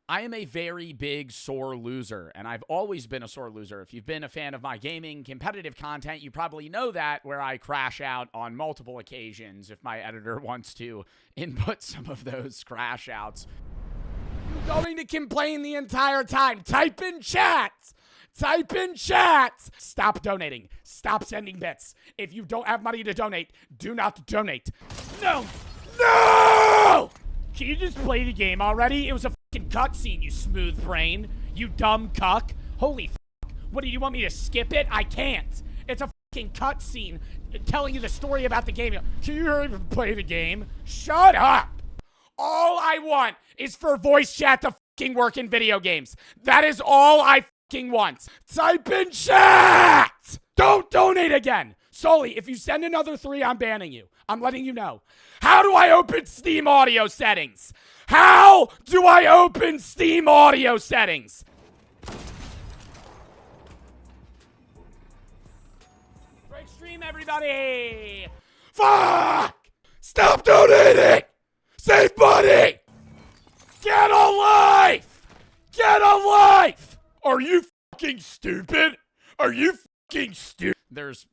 I am a very big sore loser, and I've always been a sore loser. If you've been a fan of my gaming competitive content, you probably know that, where I crash out on multiple occasions if my editor wants to input some of those crash outs. You're going to complain the entire time. Type in chat. Type in chat. Stop donating. Stop sending bits. If you don't have money to donate, do not donate. No. No! Can you just play the game already? It was a fucking cutscene, you smooth brain. You dumb cuck. Holy fuck. What, do you want me to skip it? I can't. It's a fucking cutscene telling you the story about the game. Can you even play the game? Shut up. All I want is for voice chat to fucking work in video games. That is all I fucking want. Type in chat. Don't donate again. Sully, if you send another 3, I'm banning you. I'm letting you know. How do I open Steam audio settings? How do I open Steam audio settings? Break stream, everybody. Fuck! Stop donating! Save money! Get a life! Get a life! Are you fucking stupid? Are you fucking stupid? There's,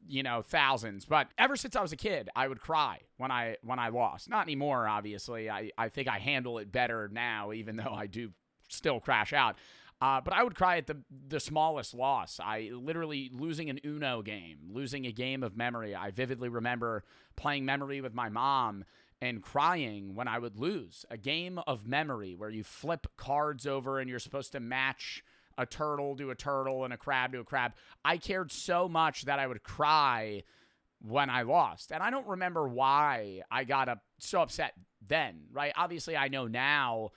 thousands, but ever since I was a kid, I would cry when I lost. Not anymore, obviously. I think I handle it better now, even though I do still crash out. But I would cry at the smallest loss. Literally losing an Uno game, losing a game of memory. I vividly remember playing memory with my mom and crying when I would lose. A game of memory where you flip cards over and you're supposed to match a turtle to a turtle and a crab to a crab. I cared so much that I would cry when I lost. And I don't remember why I got so upset then, right? Obviously, I know now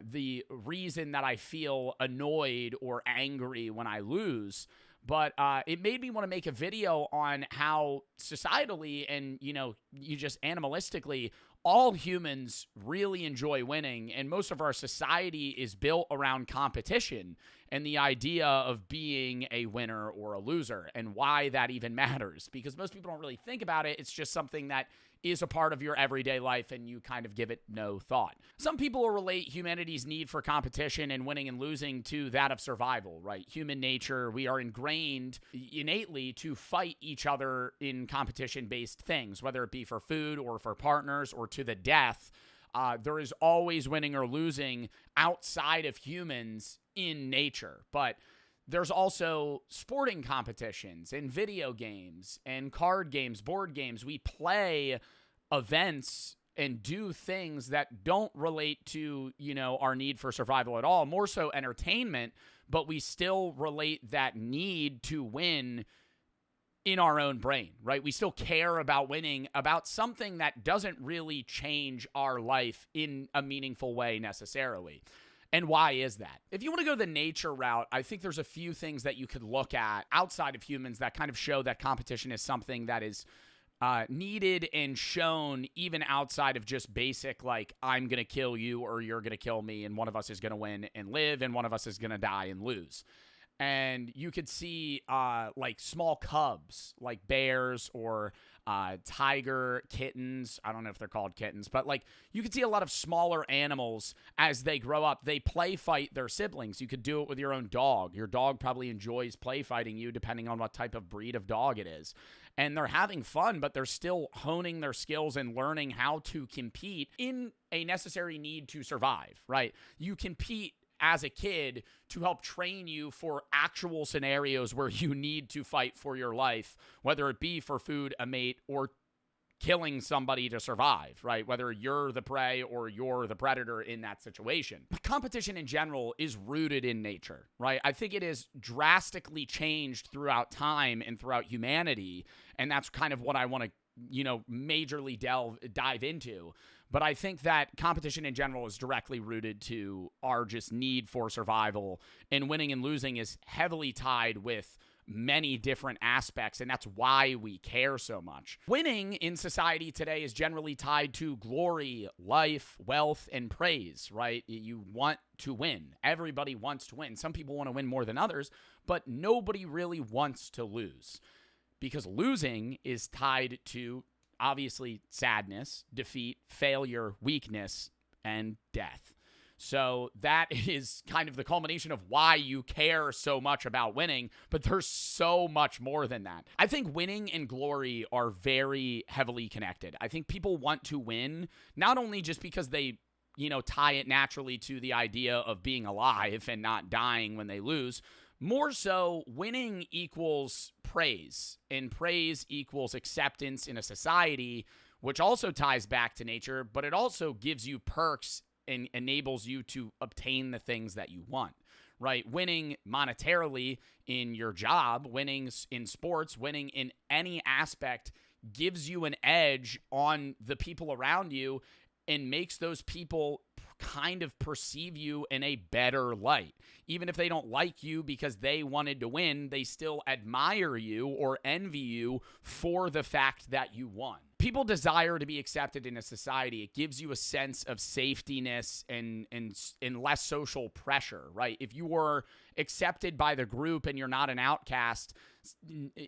the reason that I feel annoyed or angry when I lose. But it made me want to make a video on how societally and, you just animalistically, all humans really enjoy winning. And most of our society is built around competition and the idea of being a winner or a loser and why that even matters. Because most people don't really think about it. It's just something that is a part of your everyday life and you kind of give it no thought. Some people will relate humanity's need for competition and winning and losing to that of survival, right? Human nature, we are ingrained innately to fight each other in competition-based things, whether it be for food or for partners or to the death. There is always winning or losing outside of humans in nature, but there's also sporting competitions and video games and card games, board games. We play events and do things that don't relate to, our need for survival at all, more so entertainment, but we still relate that need to win in our own brain, right? We still care about winning, about something that doesn't really change our life in a meaningful way necessarily. And why is that? If you want to go the nature route, I think there's a few things that you could look at outside of humans that kind of show that competition is something that is needed and shown even outside of just basic, like, I'm going to kill you or you're going to kill me and one of us is going to win and live and one of us is going to die and lose. And you could see like small cubs, like bears or tiger kittens. I don't know if they're called kittens, but like you could see a lot of smaller animals as they grow up. They play fight their siblings. You could do it with your own dog. Your dog probably enjoys play fighting you depending on what type of breed of dog it is. And they're having fun, but they're still honing their skills and learning how to compete in a necessary need to survive, right? You compete as a kid to help train you for actual scenarios where you need to fight for your life, whether it be for food, a mate, or killing somebody to survive, right? Whether you're the prey or you're the predator in that situation. But competition in general is rooted in nature, right? I think it is drastically changed throughout time and throughout humanity, and that's kind of what I want to, majorly dive into. But I think that competition in general is directly rooted to our just need for survival, and winning and losing is heavily tied with many different aspects, and that's why we care so much. Winning in society today is generally tied to glory, life, wealth, and praise, right? You want to win. Everybody wants to win. Some people want to win more than others, but nobody really wants to lose, because losing is tied to obviously sadness, defeat, failure, weakness, and death. So that is kind of the culmination of why you care so much about winning, but there's so much more than that. I think winning and glory are very heavily connected. I think people want to win, not only just because they, tie it naturally to the idea of being alive and not dying when they lose. More so, winning equals praise, and praise equals acceptance in a society, which also ties back to nature, but it also gives you perks and enables you to obtain the things that you want, right? Winning monetarily in your job, winning in sports, winning in any aspect gives you an edge on the people around you and makes those people kind of perceive you in a better light. Even if they don't like you because they wanted to win, they still admire you or envy you for the fact that you won. People desire to be accepted in a society. It gives you a sense of safetyness and less social pressure, right? If you were accepted by the group and you're not an outcast,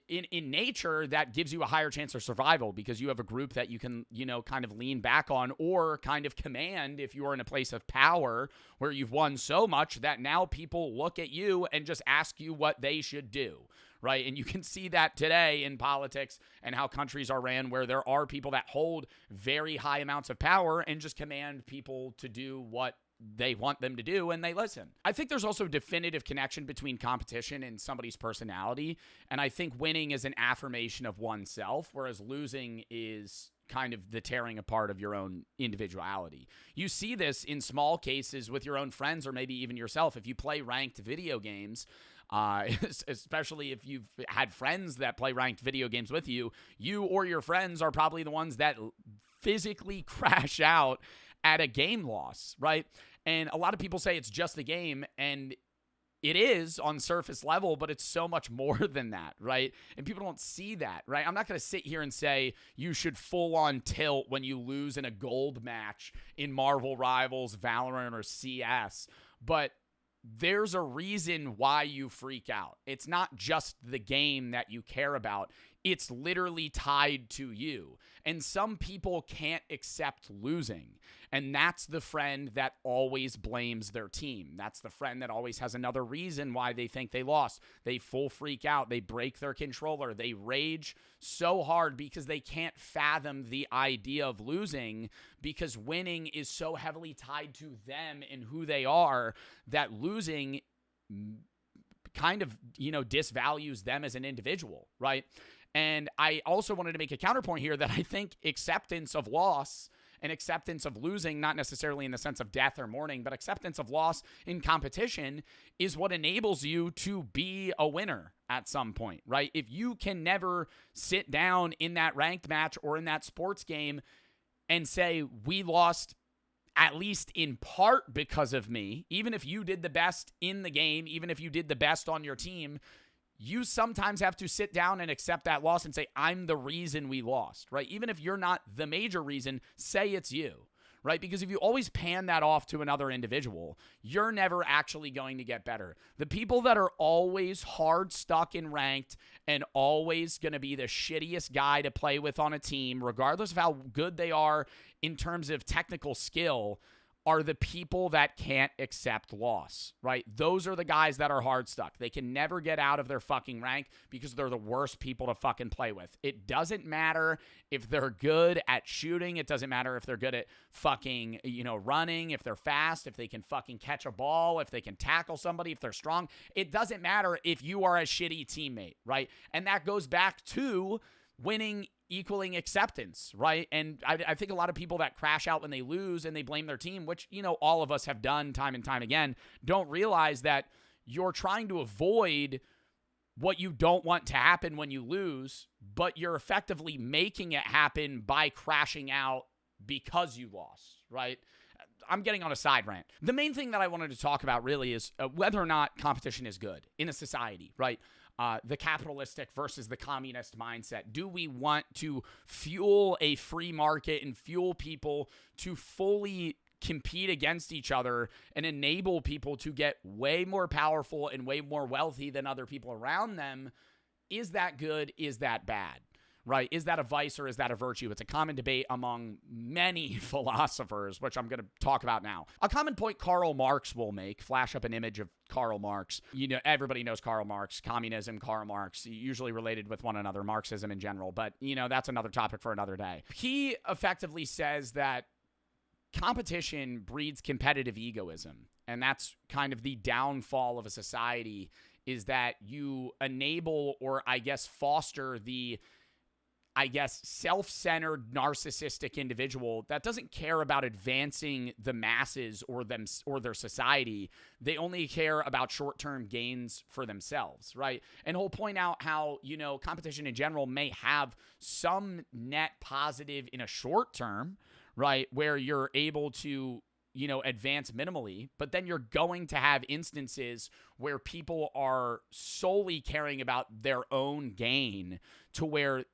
in nature, that gives you a higher chance of survival because you have a group that you can, kind of lean back on or kind of command if you are in a place of power where you've won so much that now people look at you and just ask you what they should do. Right. And you can see that today in politics and how countries are ran, where there are people that hold very high amounts of power and just command people to do what they want them to do, and they listen. I think there's also a definitive connection between competition and somebody's personality. And I think winning is an affirmation of oneself, whereas losing is kind of the tearing apart of your own individuality. You see this in small cases with your own friends or maybe even yourself. If you play ranked video games, especially if you've had friends that play ranked video games with you, you or your friends are probably the ones that physically crash out at a game loss, right? And a lot of people say it's just a game, and it is on surface level, but it's so much more than that, right? And people don't see that, right? I'm not going to sit here and say you should full on tilt when you lose in a gold match in Marvel Rivals, Valorant, or CS, but there's a reason why you freak out. It's not just the game that you care about. It's literally tied to you. And some people can't accept losing. And that's the friend that always blames their team. That's the friend that always has another reason why they think they lost. They full freak out. They break their controller. They rage so hard because they can't fathom the idea of losing, because winning is so heavily tied to them and who they are that losing kind of, disvalues them as an individual, right? And I also wanted to make a counterpoint here that I think acceptance of loss and acceptance of losing, not necessarily in the sense of death or mourning, but acceptance of loss in competition is what enables you to be a winner at some point, right? If you can never sit down in that ranked match or in that sports game and say, we lost at least in part because of me, even if you did the best in the game, even if you did the best on your team, you sometimes have to sit down and accept that loss and say, I'm the reason we lost, right? Even if you're not the major reason, say it's you, right? Because if you always pan that off to another individual, you're never actually going to get better. The people that are always hard stuck in ranked and always going to be the shittiest guy to play with on a team, regardless of how good they are in terms of technical skill, are the people that can't accept loss, right? Those are the guys that are hard stuck. They can never get out of their fucking rank because they're the worst people to fucking play with. It doesn't matter if they're good at shooting. It doesn't matter if they're good at fucking, running, if they're fast, if they can fucking catch a ball, if they can tackle somebody, if they're strong. It doesn't matter if you are a shitty teammate, right? And that goes back to winning equaling acceptance, right? And I think a lot of people that crash out when they lose and they blame their team, which, all of us have done time and time again, don't realize that you're trying to avoid what you don't want to happen when you lose, but you're effectively making it happen by crashing out because you lost, right? I'm getting on a side rant. The main thing that I wanted to talk about really is whether or not competition is good in a society, right? The capitalistic versus the communist mindset. Do we want to fuel a free market and fuel people to fully compete against each other and enable people to get way more powerful and way more wealthy than other people around them? Is that good? Is that bad? right? Is that a vice or is that a virtue? It's a common debate among many philosophers, which I'm going to talk about now. A common point Karl Marx will make, flash up an image of Karl Marx. You know, everybody knows Karl Marx, communism, Karl Marx, usually related with one another, Marxism in general, but, you know, that's another topic for another day. He effectively says that competition breeds competitive egoism, and that's kind of the downfall of a society, is that you enable or, I guess, foster the, I guess, self-centered, narcissistic individual that doesn't care about advancing the masses or them or their society. They only care about short-term gains for themselves, right? And he'll point out how, you know, competition in general may have some net positive in a short term, right, where you're able to, you know, advance minimally, but then you're going to have instances where people are solely caring about their own gain to where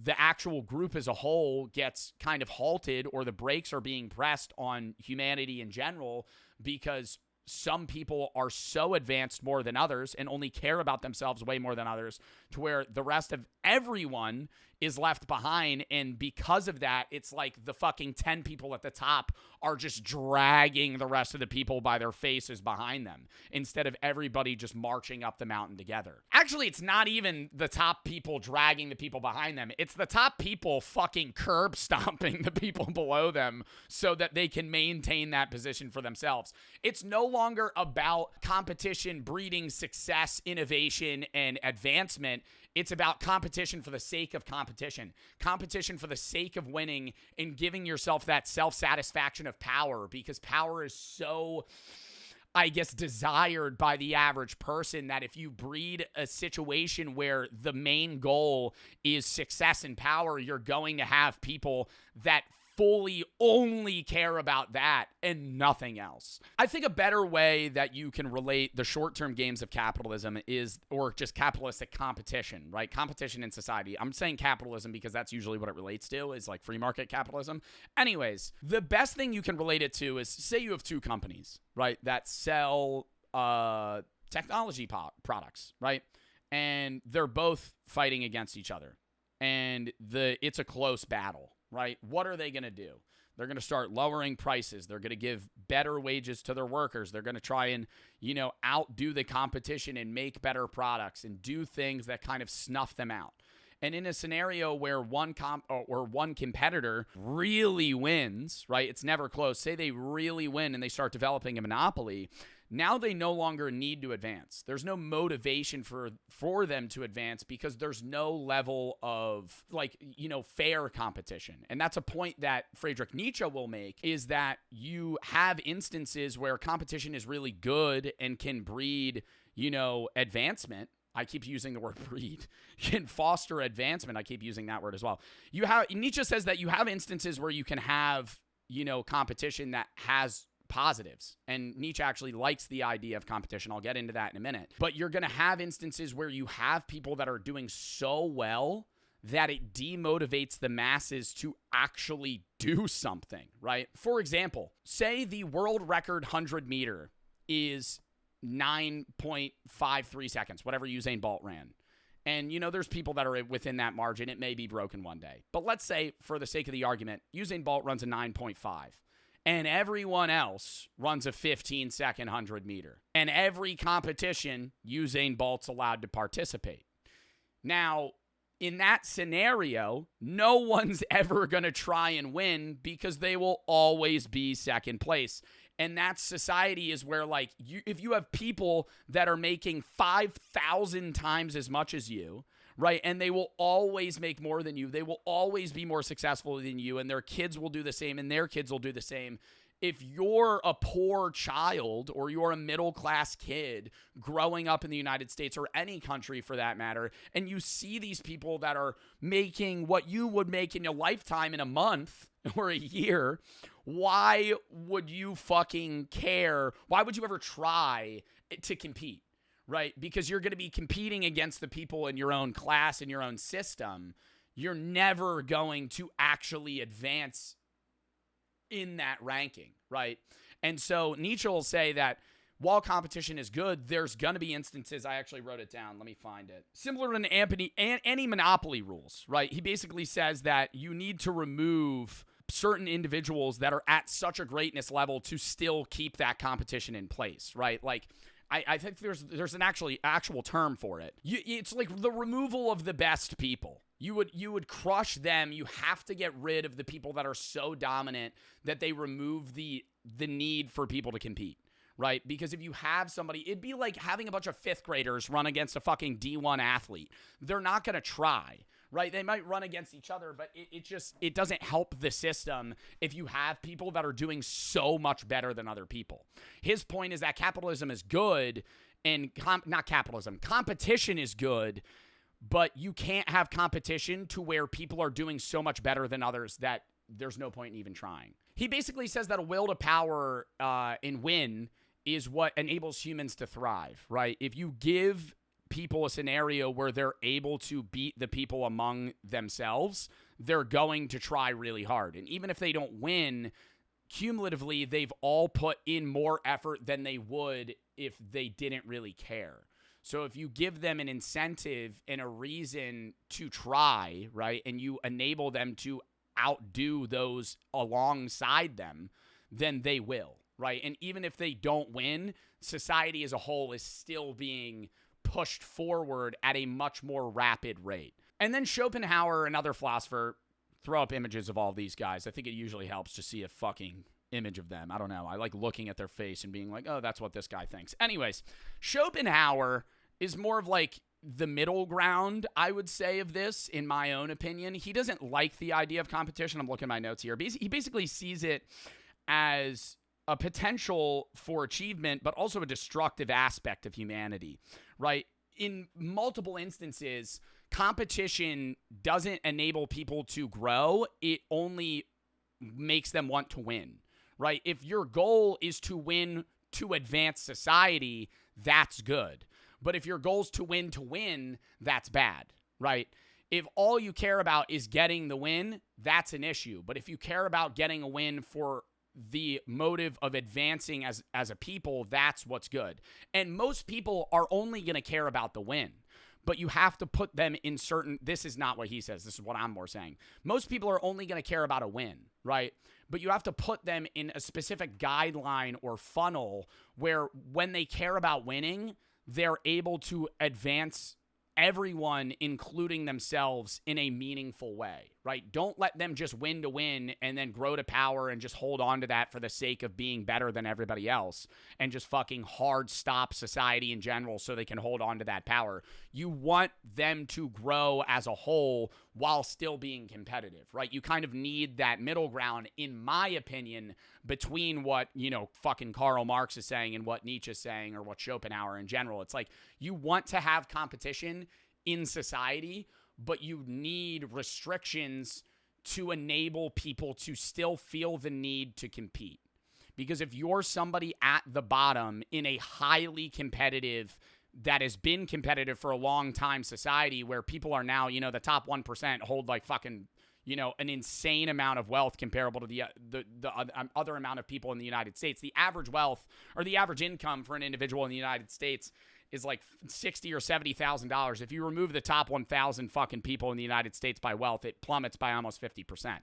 the actual group as a whole gets kind of halted, or the brakes are being pressed on humanity in general because some people are so advanced more than others and only care about themselves way more than others, to where the rest of everyone is left behind. And because of that, it's like the fucking 10 people at the top are just dragging the rest of the people by their faces behind them, instead of everybody just marching up the mountain together. Actually, it's not even the top people dragging the people behind them. It's the top people fucking curb stomping the people below them so that they can maintain that position for themselves. It's no longer about competition breeding success, innovation, and advancement. It's about competition for the sake of competition for the sake of winning, and giving yourself that self-satisfaction of power, because power is so, I guess, desired by the average person, that if you breed a situation where the main goal is success and power, you're going to have people that fully only care about that and nothing else. I think a better way that you can relate the short-term gains of capitalism is, or just capitalistic competition, right? Competition in society. I'm saying capitalism because that's usually what it relates to, is like free market capitalism. Anyways, the best thing you can relate it to is, say you have two companies, right, that sell technology products, right? And they're both fighting against each other. And it's a close battle. Right? What are they going to do? They're going to start lowering prices. They're going to give better wages to their workers. They're going to try and, you know, outdo the competition and make better products and do things that kind of snuff them out. And in a scenario where one competitor really wins, right? It's never close. Say they really win and they start developing a monopoly. Now they no longer need to advance. There's no motivation for them to advance, because there's no level of, like, you know, fair competition. And that's a point that Friedrich Nietzsche will make, is that you have instances where competition is really good and can breed, you know, advancement. I keep using the word breed. Can foster advancement. I keep using that word as well. Nietzsche says that you have instances where you can have, you know, competition that has positives. And Nietzsche actually likes the idea of competition. I'll get into that in a minute. But you're going to have instances where you have people that are doing so well that it demotivates the masses to actually do something, right? For example, say the world record 100 meter is 9.53 seconds, whatever Usain Bolt ran. And, you know, there's people that are within that margin. It may be broken one day. But let's say, for the sake of the argument, Usain Bolt runs a 9.5. And everyone else runs a 15-second 100 meter. And every competition, Usain Bolt's allowed to participate. Now, in that scenario, no one's ever going to try and win, because they will always be second place. And that society is where, like, if you have people that are making 5,000 times as much as you, right, and they will always make more than you, they will always be more successful than you, and their kids will do the same, and their kids will do the same. If you're a poor child, or you're a middle-class kid growing up in the United States, or any country for that matter, and you see these people that are making what you would make in a lifetime in a month or a year, why would you fucking care? Why would you ever try to compete, right? Because you're going to be competing against the people in your own class, in your own system. You're never going to actually advance in that ranking, right? And so Nietzsche will say that while competition is good, there's going to be instances, I actually wrote it down, let me find it, similar to any monopoly rules, right? He basically says that you need to remove certain individuals that are at such a greatness level to still keep that competition in place, right? Like, I think there's an actual term for it. It's like the removal of the best people. You would crush them. You have to get rid of the people that are so dominant that they remove the need for people to compete, right? Because if you have somebody, it'd be like having a bunch of fifth graders run against a fucking D1 athlete. They're not going to try, right? They might run against each other, but it doesn't help the system if you have people that are doing so much better than other people. His point is that capitalism is good and competition is good, but you can't have competition to where people are doing so much better than others that there's no point in even trying. He basically says that a will to power and win is what enables humans to thrive, right? If you give people a scenario where they're able to beat the people among themselves, they're going to try really hard. And even if they don't win, cumulatively, they've all put in more effort than they would if they didn't really care. So if you give them an incentive and a reason to try, right, and you enable them to outdo those alongside them, then they will, right? And even if they don't win, society as a whole is still being pushed forward at a much more rapid rate. And then Schopenhauer, another philosopher, throw up images of all these guys. I think it usually helps to see a fucking image of them. I don't know. I like looking at their face and being like, oh, that's what this guy thinks. Anyways, Schopenhauer is more of like the middle ground, I would say, of this, in my own opinion. He doesn't like the idea of competition. I'm looking at my notes here. He basically sees it as a potential for achievement, but also a destructive aspect of humanity, right? In multiple instances, competition doesn't enable people to grow. It only makes them want to win, right? If your goal is to win to advance society, that's good. But if your goal is to win, that's bad, right? If all you care about is getting the win, that's an issue. But if you care about getting a win for the motive of advancing as a people, that's what's good. And most people are only going to care about the win. But you have to put them in certain, this is not what he says, this is what I'm more saying. Most people are only going to care about a win, right? But you have to put them in a specific guideline or funnel where when they care about winning, they're able to advance everyone, including themselves, in a meaningful way, right? Don't let them just win to win and then grow to power and just hold on to that for the sake of being better than everybody else and just fucking hard stop society in general so they can hold on to that power. You want them to grow as a whole while still being competitive, right? You kind of need that middle ground, in my opinion, between what, fucking Karl Marx is saying and what Nietzsche is saying or what Schopenhauer in general. It's like you want to have competition in society, but you need restrictions to enable people to still feel the need to compete. Because if you're somebody at the bottom in a highly competitive, that has been competitive for a long time society where people are now, the top 1% hold like fucking, an insane amount of wealth comparable to the other amount of people in the United States. The average wealth or the average income for an individual in the United States is like $60,000 or $70,000. If you remove the top 1,000 fucking people in the United States by wealth, it plummets by almost 50%.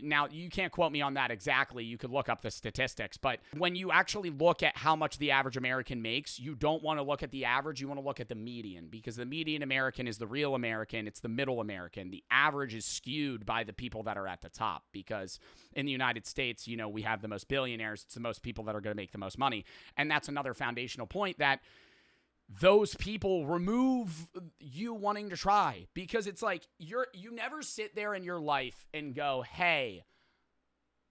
Now, you can't quote me on that exactly. You could look up the statistics. But when you actually look at how much the average American makes, you don't want to look at the average. You want to look at the median, because the median American is the real American. It's the middle American. The average is skewed by the people that are at the top, because in the United States, we have the most billionaires. It's the most people that are going to make the most money. And that's another foundational point, that those people remove you wanting to try, because it's like you never sit there in your life and go, hey,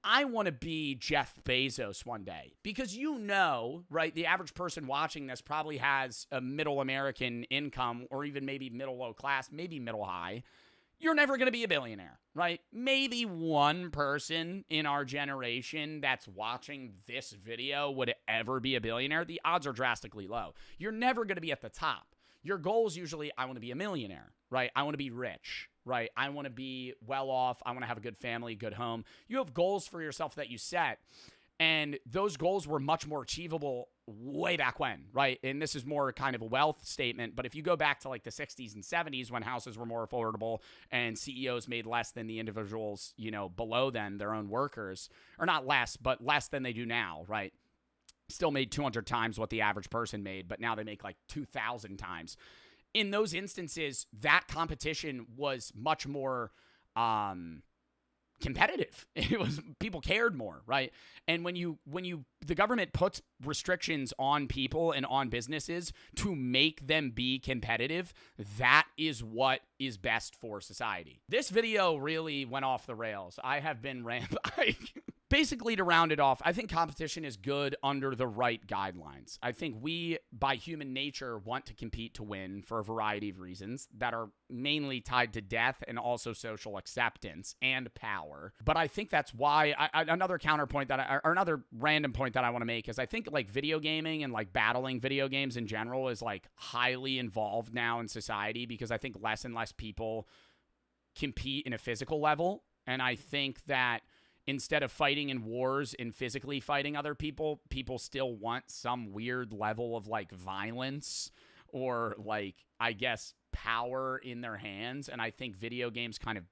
I want to be Jeff Bezos one day, because right, the average person watching this probably has a middle American income, or even maybe middle low class, maybe middle high. You're never going to be a billionaire, right? Maybe one person in our generation that's watching this video would ever be a billionaire. The odds are drastically low. You're never going to be at the top. Your goal is usually, I want to be a millionaire, right? I want to be rich, right? I want to be well off. I want to have a good family, good home. You have goals for yourself that you set. And those goals were much more achievable way back when, right? And this is more kind of a wealth statement, but if you go back to like the 60s and 70s when houses were more affordable and CEOs made less than the individuals, you know, below them, their own workers, or not less, but less than they do now, right? Still made 200 times what the average person made, but now they make like 2,000 times. In those instances, that competition was much more competitive. It was, people cared more, right? And when the government puts restrictions on people and on businesses to make them be competitive, that is what is best for society. This video really went off the rails. I have been basically, to round it off, I think competition is good under the right guidelines. I think we, by human nature, want to compete to win for a variety of reasons that are mainly tied to death and also social acceptance and power. But I think that's why another counterpoint or another random point that I want to make is I think like video gaming and like battling video games in general is like highly involved now in society because I think less and less people compete in a physical level. And I think that instead of fighting in wars and physically fighting other people, people still want some weird level of like violence or like, I guess, power in their hands. And I think video games kind of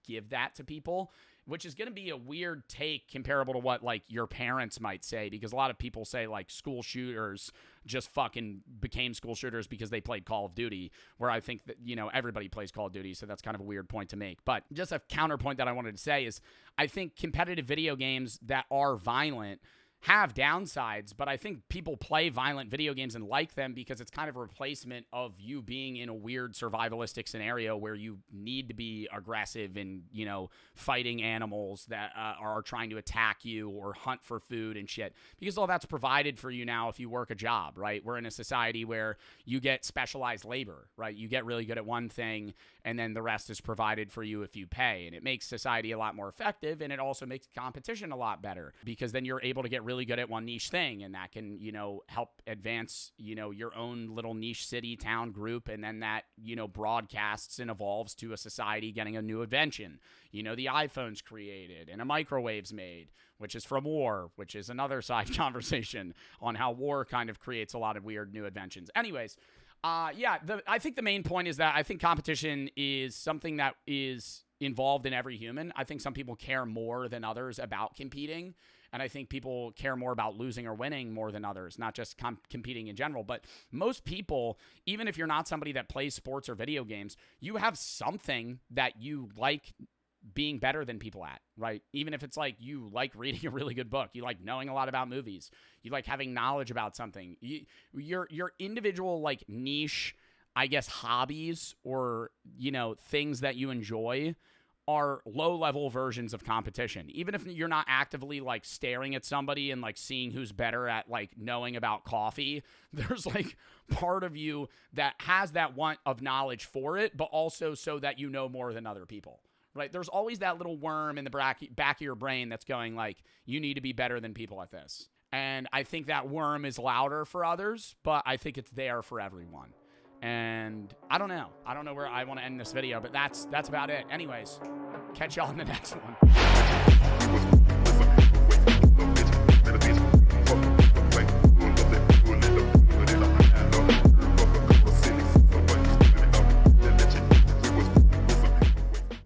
give that to people, which is going to be a weird take comparable to what like your parents might say, because a lot of people say like school shooters just fucking became school shooters because they played Call of Duty, where I think that, you know, everybody plays Call of Duty. So that's kind of a weird point to make. But just a counterpoint that I wanted to say is I think competitive video games that are violent have downsides, but I think people play violent video games and like them because it's kind of a replacement of you being in a weird survivalistic scenario where you need to be aggressive and, you know, fighting animals that are trying to attack you or hunt for food and shit, because all that's provided for you now if you work a job, right? We're in a society where you get specialized labor, right? You get really good at one thing and then the rest is provided for you if you pay, and it makes society a lot more effective, and it also makes competition a lot better because then you're able to get really good at one niche thing, and that can, you know, help advance, you know, your own little niche city, town, group, and then that, you know, broadcasts and evolves to a society getting a new invention. You know, the iPhone's created and a microwave's made, which is from war, which is another side conversation on how war kind of creates a lot of weird new inventions. Anyways, I think the main point is that I think competition is something that is involved in every human. I think some people care more than others about competing, and I think people care more about losing or winning more than others, not just competing in general. But most people, even if you're not somebody that plays sports or video games, you have something that you like being better than people at, right? Even if it's like you like reading a really good book, you like knowing a lot about movies, you like having knowledge about something. Your individual like niche, I guess, hobbies or, you know, things that you enjoy are low-level versions of competition. Even if you're not actively like staring at somebody and like seeing who's better at like knowing about coffee, there's like part of you that has that want of knowledge for it, but also so that you know more than other people. Right? There's always that little worm in the back of your brain that's going like, you need to be better than people at this. And I think that worm is louder for others, but I think it's there for everyone. And I don't know. I don't know where I want to end this video, but that's about it. Anyways, catch y'all in the next one.